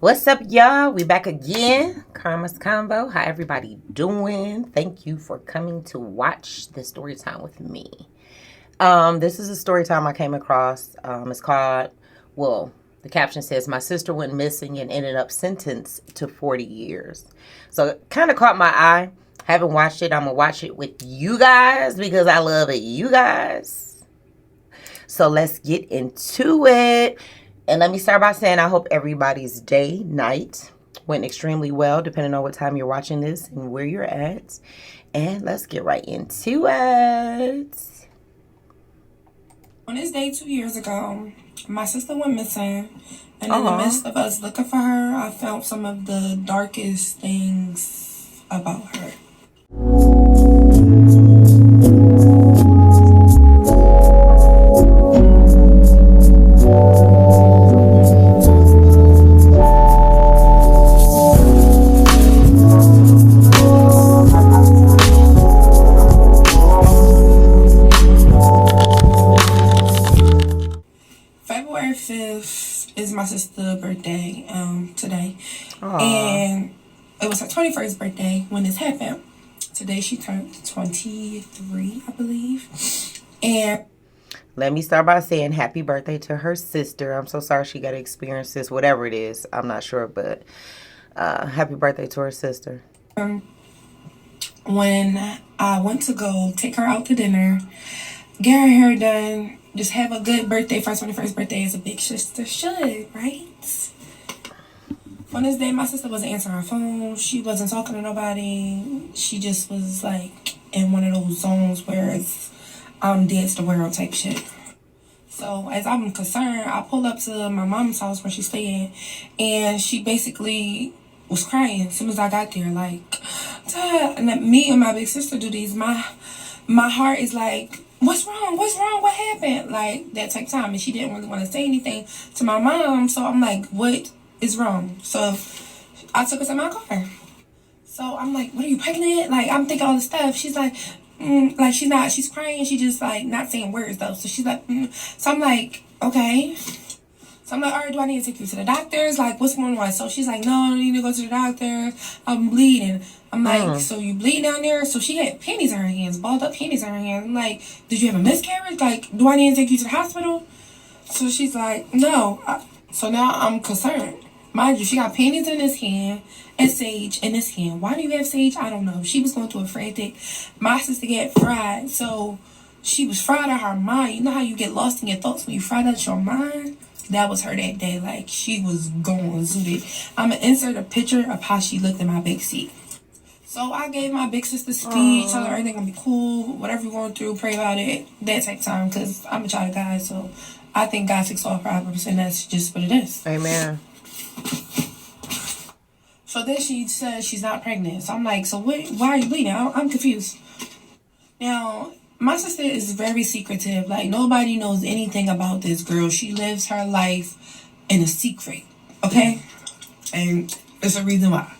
What's up, y'all? We back again. Karma's Convo. How everybody doing? Thank you for coming to watch the story time with me. This is a story time I came across. It's called, the caption says, "My sister went missing and ended up sentenced to 40 years." So it kind of caught my eye. Haven't watched it. I'm going to watch it with you guys because I love it. You guys. So let's get into it. And let me start by saying I hope everybody's day, night went extremely well, depending on what time you're watching this and where you're at. And let's get right into it. On this day 2 years ago, my sister went missing. And in the midst of us looking for her, I found some of the darkest things about her. February 5th is my sister's birthday today. Aww. And it was her 21st birthday when this happened. Today she turned 23, I believe. And let me start by saying happy birthday to her sister. I'm so sorry she got to experience this, whatever it is. I'm not sure, but happy birthday to her sister. When I went to go take her out to dinner, get her hair done, just have a good birthday for her 21st birthday as a big sister should, right? On this day, my sister wasn't answering her phone. She wasn't talking to nobody. She just was like in one of those zones where it's dead to the world type shit. So as I'm concerned, I pull up to my mom's house where she's staying, and she basically was crying as soon as I got there. Like, Dad, and me and my big sister do these. My heart is like, what's wrong? What's wrong? What happened? Like that type of time. And she didn't really want to say anything to my mom. So I'm like, what is wrong? So I took her to my car. So I'm like, what, are you pregnant? Like, I'm thinking all this stuff. She's like, like she's not, she's crying. She just like not saying words though. So she's like, So I'm like, okay. So I'm like, all right, do I need to take you to the doctors? Like, what's going on? So she's like, no, I need to go to the doctor. I'm bleeding. I'm like, so you bleed down there? So she had panties in her hands, balled up panties in her hands. I'm like, did you have a miscarriage? Like, do I need to take you to the hospital? So she's like, no. So now I'm concerned. Mind you, she got panties in this hand and sage in this hand. Why do you have sage? I don't know. She was going through a frantic. My sister got fried. So she was fried out her mind. You know how you get lost in your thoughts when you fried out your mind? That was her that day. Like, she was going zooted. I'm going to insert a picture of how she looked in my big seat. So I gave my big sister speech, tell her everything gonna be cool, whatever you're going through, pray about it, that type of time, because I'm a child of God, so I think God fixes all problems, and that's just what it is. Amen. So then she says she's not pregnant. So I'm like, so what? Why are you bleeding? I'm confused. Now, my sister is very secretive. Like, nobody knows anything about this girl. She lives her life in a secret, okay? And there's a reason why.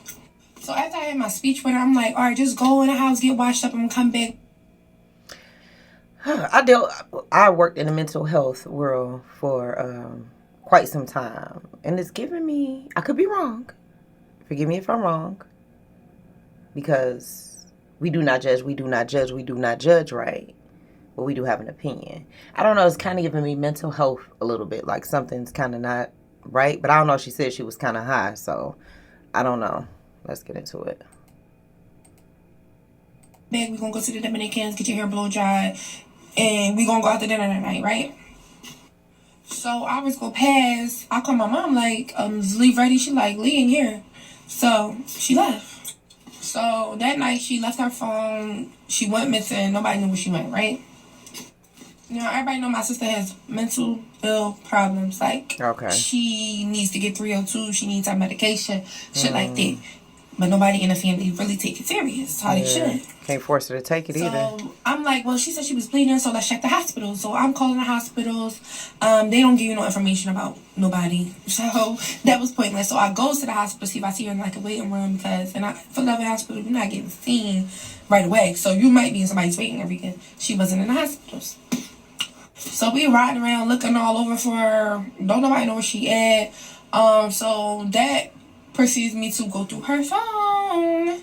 So after I had my speech with her, I'm like, all right, just go in the house, get washed up, and come back. I worked in the mental health world for quite some time, and it's given me, I could be wrong. Forgive me if I'm wrong, because we do not judge, right? But we do have an opinion. I don't know, it's kind of giving me mental health a little bit, like something's kind of not right, but I don't know, she said she was kind of high, so I don't know. Let's get into it. We're going to go to the Dominicans, get your hair blow dried, and we're going to go out to dinner tonight, right? So hours go past. I call my mom, like, is Lee ready? She like, Lee in here. So she left. So that night she left her phone. She went missing. Nobody knew where she went, right? You know, everybody know my sister has mental ill problems. Like, she needs to get 302. She needs her medication. Shit like that. But nobody in the family really take it serious. How they should. Can't force her to take it either. So I'm like, well, she said she was bleeding, so let's check the hospital. So I'm calling the hospitals. They don't give you no information about nobody. So that was pointless. So I go to the hospital, see if I see her in like a waiting room, because in Philadelphia Hospital, you're not getting seen right away. So you might be in somebody's waiting area because she wasn't in the hospitals. So we riding around looking all over for her. Don't nobody know where she at. So that proceeds me to go through her phone.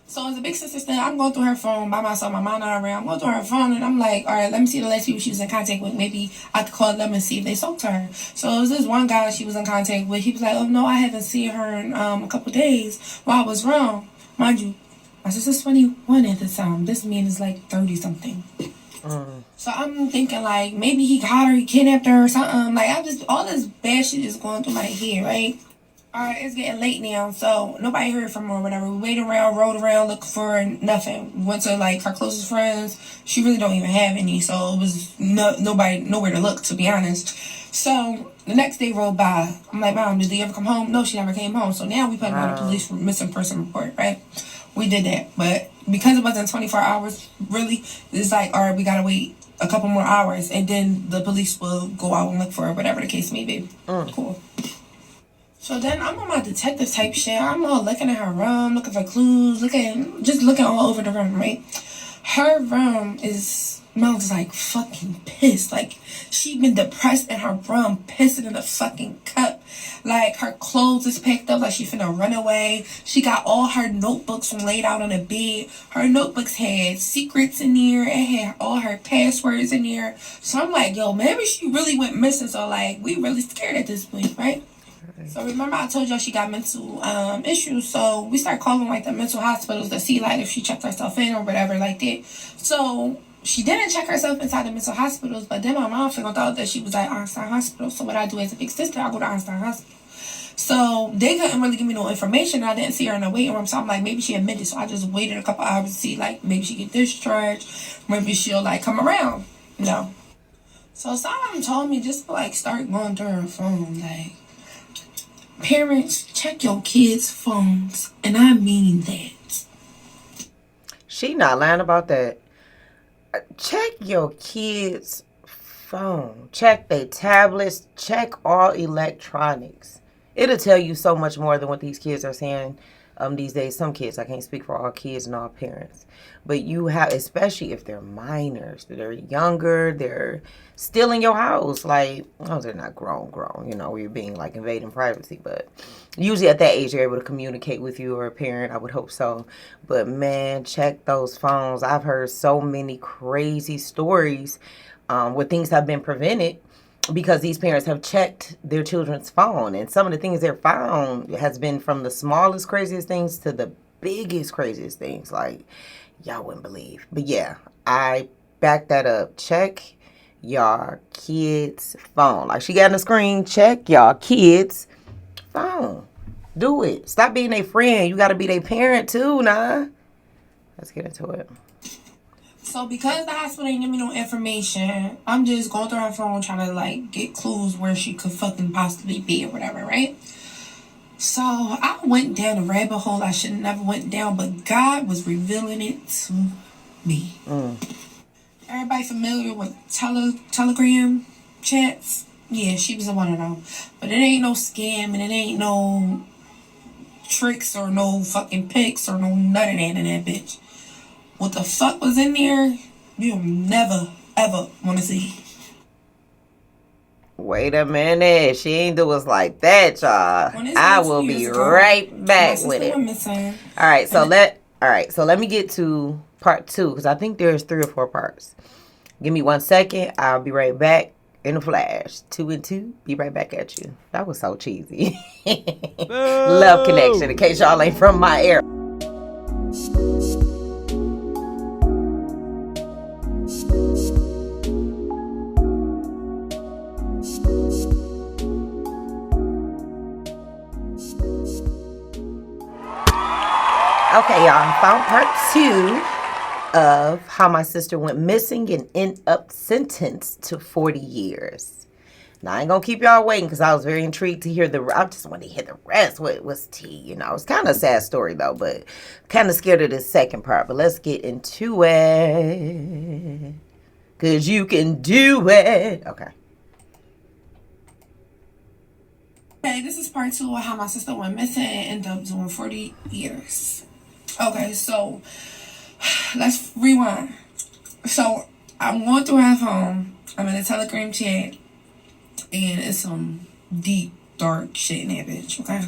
So as a big sister still, I'm going through her phone by myself. My mom not around. I'm going through her phone and I'm like, all right, let me see the last people she was in contact with. Maybe I could call them and see if they spoke to her. So it was this one guy she was in contact with. He was like, oh no, I haven't seen her in a couple days. Well, I was wrong. Mind you, my sister's 21 at the time. This man is like 30 something. So I'm thinking like maybe he got her, he kidnapped her or something. Like all this bad shit is going through my head, right? Alright, it's getting late now, so nobody heard from her or whatever. We waited around, rode around, looked for her, nothing. Went to like her closest friends. She really don't even have any, so it was nowhere to look, to be honest. So the next day rolled by. I'm like, Mom, did they ever come home? No, she never came home. So now we put her on the police missing person report, right? We did that, but because it wasn't 24 hours, really, it's like, all right, we gotta wait a couple more hours, and then the police will go out and look for her, whatever the case may be. Cool. So then I'm on my detective type shit. I'm all looking at her room, looking for clues, just looking all over the room, right? Her room smells like fucking piss. Like she been depressed in her room, pissing in a fucking cup. Like her clothes is packed up like she finna run away. She got all her notebooks laid out on the bed. Her notebooks had secrets in there. It had all her passwords in there. So I'm like, yo, maybe she really went missing. So like, we really scared at this point, right? So remember I told y'all she got mental issues. So we start calling like the mental hospitals to see like if she checked herself in or whatever like that. So she didn't check herself inside the mental hospitals, but then my mom figured out that she was at Einstein Hospital. So what I do as a big sister, I go to Einstein Hospital. So they couldn't really give me no information. I didn't see her in the waiting room. So I'm like, maybe she admitted. So I just waited a couple hours to see like maybe she get discharged. Maybe she'll like come around. No. So someone told me just to like start going through her phone. Like, parents, check your kids' phones. And I mean that. She not lying about that. Check your kids' phone. Check their tablets. Check all electronics. It'll tell you so much more than what these kids are saying these days. Some kids, I can't speak for all kids and all parents, but you have, especially if they're minors, they're younger, they're still in your house. Like, oh, they're not grown, you know, you're being like invading privacy, but usually at that age, you're able to communicate with you or a parent. I would hope so. But man, check those phones. I've heard so many crazy stories where things have been prevented because these parents have checked their children's phone, and some of the things they're found has been from the smallest, craziest things to the biggest, craziest things. Like, y'all wouldn't believe. But yeah, I back that up. Check y'all kids' phone. Like she got on the screen, check y'all kids' phone. Do it. Stop being a friend. You got to be their parent too, nah. Let's get into it. So because the hospital ain't give me no information, I'm just going through her phone trying to like get clues where she could fucking possibly be or whatever, right? So I went down a rabbit hole I should have never went down, but God was revealing it to me. Everybody familiar with Telegram chats? Yeah, she was one of them. But it ain't no scam and it ain't no tricks or no fucking pics or no none of that in that bitch. What the fuck was in there, you'll never, ever want to see. Wait a minute. She ain't do us like that, y'all. I will be right back with it. Alright, so let me get to part 2, because I think there's 3 or 4 parts. Give me 1 second. I'll be right back in a flash. 2 and 2. Be right back at you. That was so cheesy. Love connection, in case y'all ain't from my area. Okay, y'all, found part 2 of how my sister went missing and ended up sentenced to 40 years. Now, I ain't gonna keep y'all waiting because I was very intrigued to hear I just wanted to hear the rest. What's tea? You know, it's kind of a sad story though, but kind of scared of this second part. But let's get into it. Because you can do it. Okay. Okay, this is part 2 of how my sister went missing and ended up doing 40 years. Okay, so let's rewind. So I'm going through her phone. I'm in a Telegram chat, and it's some deep dark shit in that bitch, okay?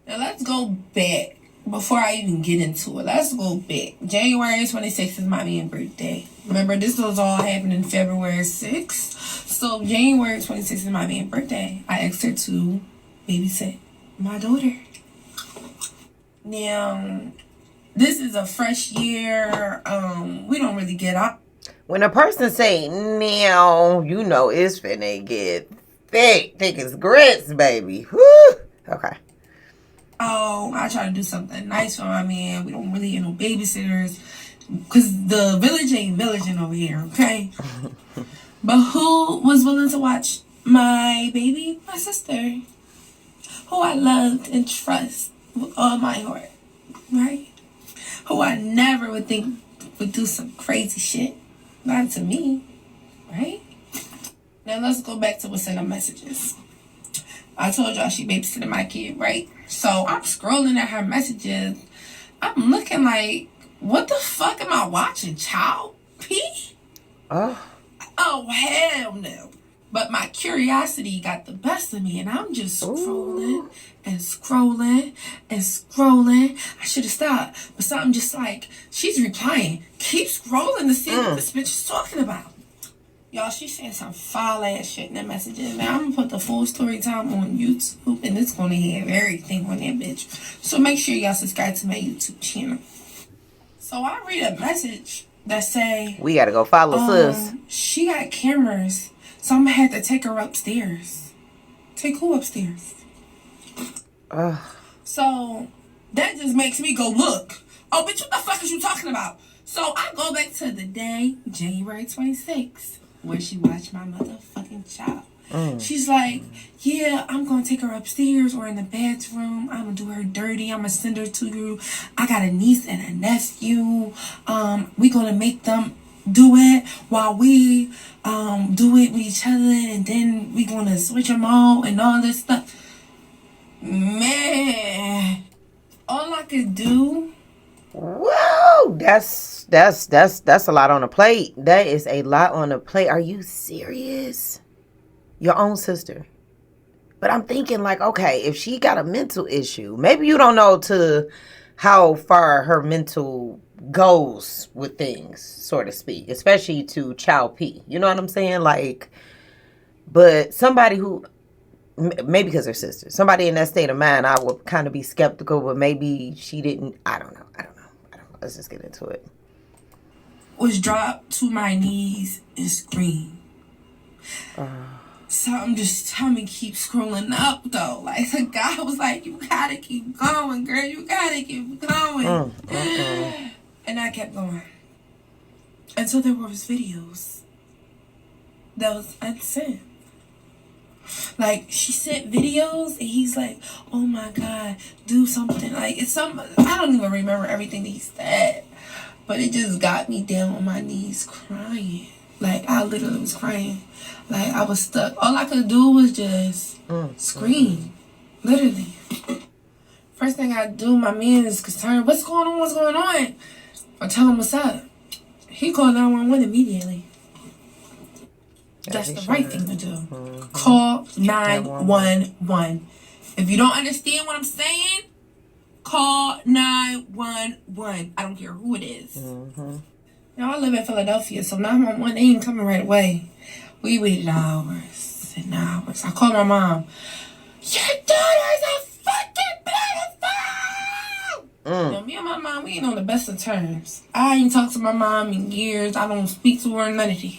Now let's go back. Before I even get into it, let's go back. January 26th is my man's birthday. Remember, this was all happening February 6th. So January 26th is my man's birthday. I asked her to babysit my daughter. Now, this is a fresh year. We don't really get up. When a person say now, you know it's finna get thick as grits, baby. Woo! Okay. Oh, I try to do something nice for my man. We don't really get no babysitters. Because the village ain't villaging over here, okay? But who was willing to watch my baby? My sister. Who I loved and trust with all my heart, right? Who I never would think would do some crazy shit. Not to me, right? Now let's go back to what's in the messages. I told y'all she babysitted my kid, right? So I'm scrolling at her messages. I'm looking like, what the fuck am I watching? Child P? Oh, hell no. But my curiosity got the best of me, and I'm just scrolling and scrolling and scrolling. I should have stopped, but something just like, she's replying. Keep scrolling to see what this bitch is talking about. Y'all, she's saying some foul ass shit in that messages. Now, I'm going to put the full story time on YouTube, and it's going to have everything on that bitch. So make sure y'all subscribe to my YouTube channel. So I read a message that say, we got to go follow sis. She got cameras, so I'm going to have to take her upstairs. Take who upstairs? So that just makes me go look. Oh, bitch, what the fuck is you talking about? So I go back to the day, January 26th. Where she watched my motherfucking child. She's like, yeah, I'm going to take her upstairs or in the bathroom. I'm going to do her dirty. I'm going to send her to you. I got a niece and a nephew. We going to make them do it while we do it with each other. And then we going to switch them all and all this stuff. Man, all I could do. Whoa, that's a lot on the plate. That is a lot on the plate. Are you serious? Your own sister. But I'm thinking like, okay, if she got a mental issue, maybe you don't know to how far her mental goes with things, so to speak, especially to Child P. You know what I'm saying? Like, but somebody who, maybe because her sister, somebody in that state of mind, I would kind of be skeptical, but maybe she didn't. I don't know. Let's just get into it. Was dropped to my knees and scream. So I'm just telling me keep scrolling up though. Like the guy was like, you gotta keep going, girl. You gotta keep going. And I kept going. Until there was videos that was unsent. Like she sent videos and he's like, oh my God, do something. Like it's some, I don't even remember everything that he said, but it just got me down on my knees crying. Like I literally was crying. Like I was stuck. All I could do was just scream. Literally. First thing I do, my man is concerned. What's going on? What's going on? I tell him what's up. He called 911 immediately. That's the right thing to do. Call 911. If you don't understand what I'm saying, call 911. I don't care who it is. Now, I live in Philadelphia, so 911 ain't coming right away. We waited hours and hours. I called my mom. Your daughter's a fucking pedophile! Now, me and my mom, we ain't on the best of terms. I ain't talked to my mom in years. I don't speak to her, none of that.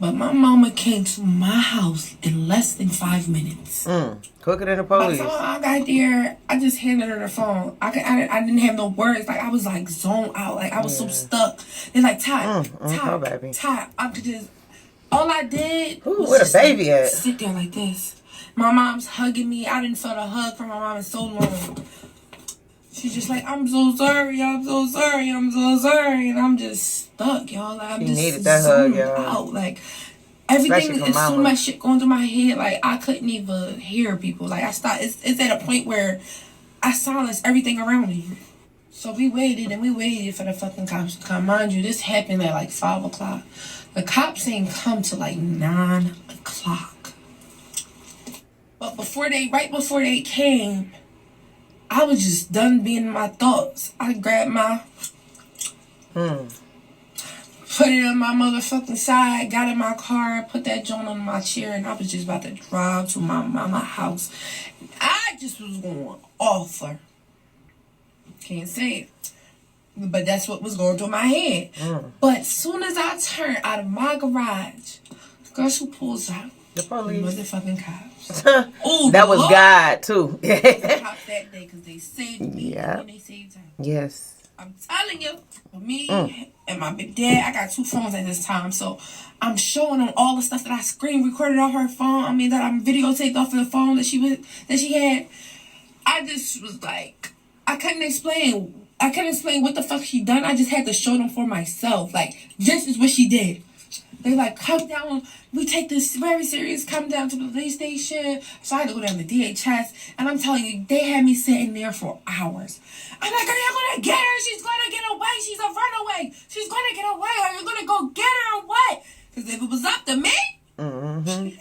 But my mama came to my house in less than 5 minutes. Quicker than the police. By the time I got there, I just handed her the phone. I didn't have no words. Like, I was, like, zoned out. Like, I was so stuck. They're like, Ty. I could just... All I did was where the just, baby at? Sit there like this. My mom's hugging me. I didn't feel a hug from my mom in so long. She's just like, I'm so sorry. I'm so sorry. I'm so sorry. And I'm just stuck, y'all. Like, I'm just needed that hug, y'all. out. Like, everything is so much shit going through my head. Like, I couldn't even hear people. Like, I stopped. It's at a point where I silenced everything around me. So we waited and we waited for the fucking cops to come. Mind you, this happened at like 5 o'clock. The cops ain't come till like 9 o'clock. But right before they came, I was just done being in my thoughts. I grabbed my, put it on my motherfucking side, got in my car, put that joint on my chair, and I was just about to drive to my mama's house. I just was going off her. Can't say it. But that's what was going through my head. But as soon as I turned out of my garage, guess who pulls out? The police. The motherfucking cops. Ooh, that was Lord. God, too. The cops that day, because they saved me. Yeah. And they saved her. Yes. I'm telling you, for me and my big dad, I got 2 phones at this time. So I'm showing them all the stuff that I screen recorded off her phone. I mean, that I'm videotaped off of the phone that she had. I just was like, I couldn't explain what the fuck she done. I just had to show them for myself. Like, this is what she did. They like, come down. We take this very serious. Come down to the police station. So I had to go down to DHS. And I'm telling you, they had me sitting there for hours. I'm like, are you going to get her? She's going to get away. She's a runaway. She's going to get away. Are you going to go get her or what? Because if it was up to me,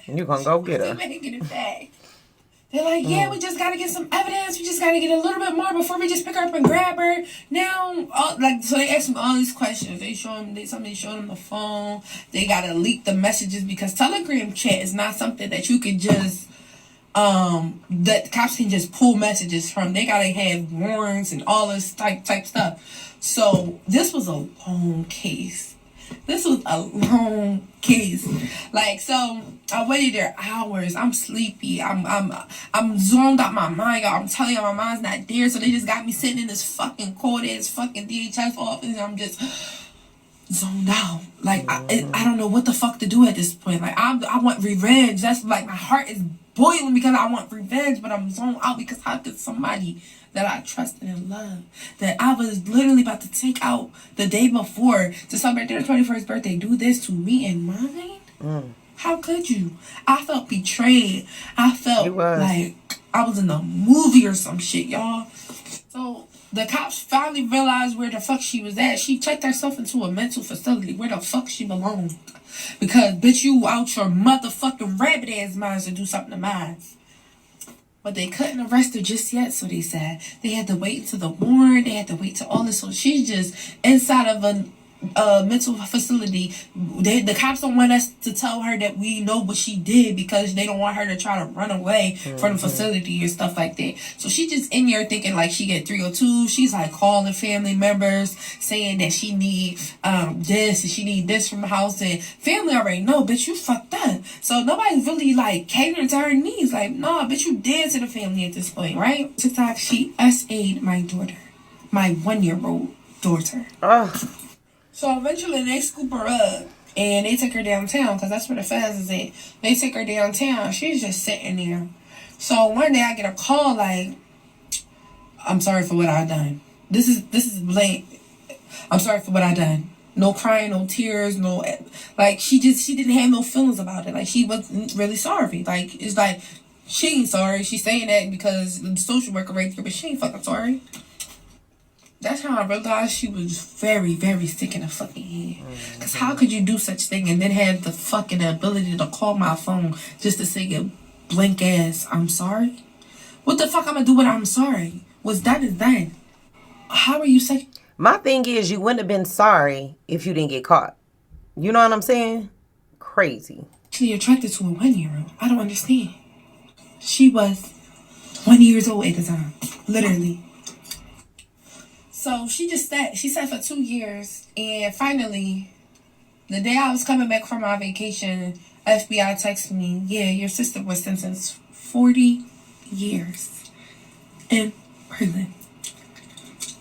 you're going to go get her. Making it back. They're like, yeah, we just got to get some evidence. We just got to get a little bit more before we just pick her up and grab her. Now, so they asked me all these questions. Somebody showed them the phone. They got to leak the messages because Telegram chat is not something that you could just, that cops can just pull messages from. They got to have warrants and all this type stuff. So this was a long case. Like, so I waited there hours. I'm sleepy. I'm zoned out my mind, y'all. I'm telling you, my mind's not there. So they just got me sitting in this fucking cold ass fucking DHS office, and I'm just zoned out. Like, I don't know what the fuck to do at this point. Like, I want revenge. That's like, my heart is boiling because I want revenge, but I'm zoned out because how could somebody that I trusted and loved, that I was literally about to take out the day before to celebrate their 21st birthday, do this to me and mine? How could you? I felt betrayed. I felt like I was in a movie or some shit, y'all. So the cops finally realized where the fuck she was at. She checked herself into a mental facility where the fuck she belonged. Because, bitch, you out your motherfucking rabbit ass minds to do something to mine. But they couldn't arrest her just yet, so they said. They had to wait until the warrant. They had to wait till all this. So she's just inside of a mental facility. The cops don't want us to tell her that we know what she did because they don't want her to try to run away from the facility or stuff like that. So she just in there thinking like she get 302. She's like calling family members saying that she need this and she need this from the house, and family already know, bitch, you fucked up. So nobody's really like catering to her needs. Like, nah, bitch, you dead to the family at this point, right? TikTok, she SA'd my daughter, my 1-year-old daughter. So eventually they scoop her up and they take her downtown because that's where the feds is at. They take her downtown. She's just sitting there. So one day I get a call like, I'm sorry for what I done. This is blatant. I'm sorry for what I done. No crying, no tears, no, like she didn't have no feelings about it. Like she wasn't really sorry. Like it's like she ain't sorry. She's saying that because the social worker right there, but she ain't fucking sorry. That's how I realized she was very, very sick in the fucking head. Because how could you do such thing and then have the fucking ability to call my phone just to say your blank ass, I'm sorry? What the fuck I'm going to do when I'm sorry? What's done is done. How are you saying? My thing is, you wouldn't have been sorry if you didn't get caught. You know what I'm saying? Crazy. Actually attracted to a 1-year-old. I don't understand. She was 1 year old at the time. Literally. So she sat for 2 years, and finally, the day I was coming back from my vacation, FBI texted me, yeah, your sister was sentenced 40 years in prison.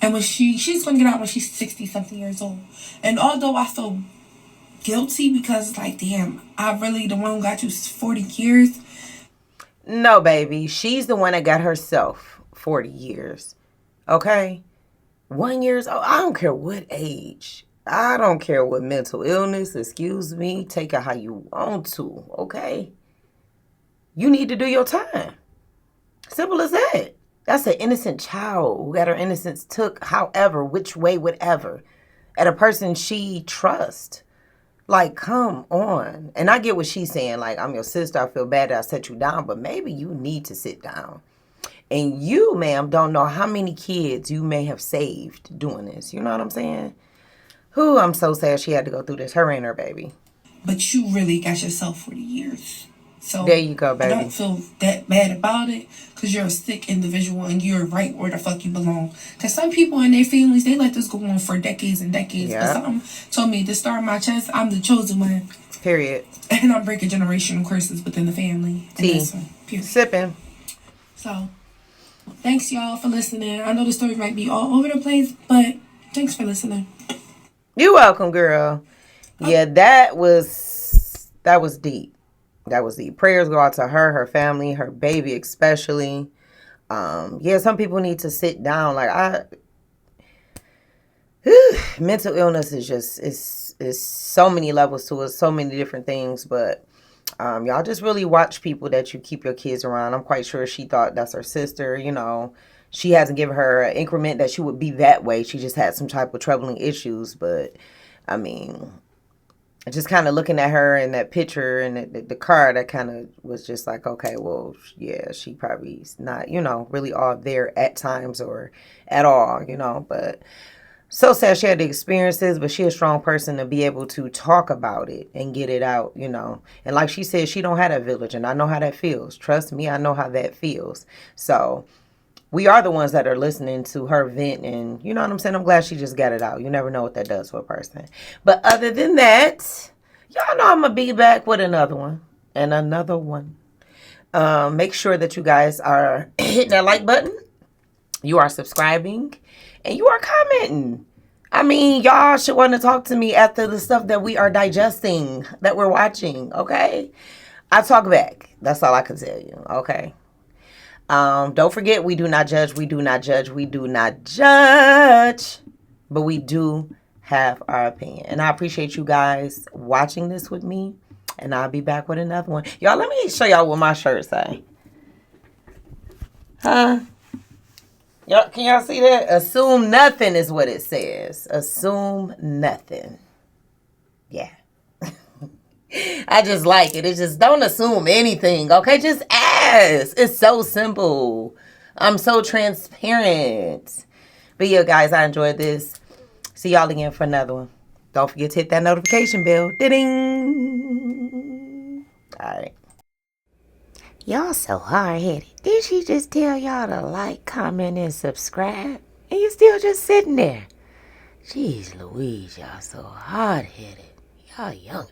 And when she's going to get out when she's 60-something years old. And although I feel guilty because, like, damn, I really the one who got you 40 years. No, baby, she's the one that got herself 40 years, okay? 1 year old, I don't care what age. I don't care what mental illness, excuse me. Take it how you want to, okay? You need to do your time. Simple as that. That's an innocent child who got her innocence took however, which way, whatever, at a person she trusts. Like, come on. And I get what she's saying. Like, I'm your sister. I feel bad that I set you down. But maybe you need to sit down. And you, ma'am, don't know how many kids you may have saved doing this. You know what I'm saying? Who, I'm so sad she had to go through this. Her and her baby. But you really got yourself for the years. So there you go, baby. I don't feel that bad about it because you're a sick individual and you're right where the fuck you belong. Because some people and their families, they let this go on for decades and decades. Yeah. But something told me to start my chest, I'm the chosen one. Period. And I'm breaking generational curses within the family. Tea. Sipping. So, thanks y'all for listening. I know the story might be all over the place, but thanks for listening. You're welcome, girl. Yeah, that was deep. That was deep. Prayers go out to her family, her baby especially. Yeah, some people need to sit down. Like mental illness is just it's so many levels to it, so many different things. But y'all just really watch people that you keep your kids around. I'm quite sure she thought that's her sister. You know, she hasn't given her an increment that she would be that way. She just had some type of troubling issues. But I mean, just kind of looking at her in that picture and the car, that kind of was just like, okay, well, yeah, she probably is not, you know, really all there at times or at all, you know. But so sad she had the experiences, but she's a strong person to be able to talk about it and get it out, you know. And like she said, she don't have that village, and I know how that feels. Trust me, I know how that feels. So we are the ones that are listening to her vent, and you know what I'm saying? I'm glad she just got it out. You never know what that does for a person. But other than that, y'all know I'm going to be back with another one and another one. Make sure that you guys are hitting that like button. You are subscribing, and you are commenting. I mean, y'all should want to talk to me after the stuff that we are digesting, that we're watching, okay? I talk back. That's all I can tell you, okay? Don't forget, we do not judge, we do not judge, we do not judge, but we do have our opinion. And I appreciate you guys watching this with me, and I'll be back with another one. Y'all, let me show y'all what my shirt say. Huh? Y'all, can y'all see that? Assume nothing is what it says. Assume nothing. Yeah. I just like it. It's just don't assume anything, okay? Just ask. It's so simple. I'm so transparent. But yeah, guys, I enjoyed this. See y'all again for another one. Don't forget to hit that notification bell. Ding! All right. Y'all so hard-headed. Did she just tell y'all to like, comment, and subscribe? And you still just sitting there? Jeez Louise, y'all so hard-headed. Y'all young.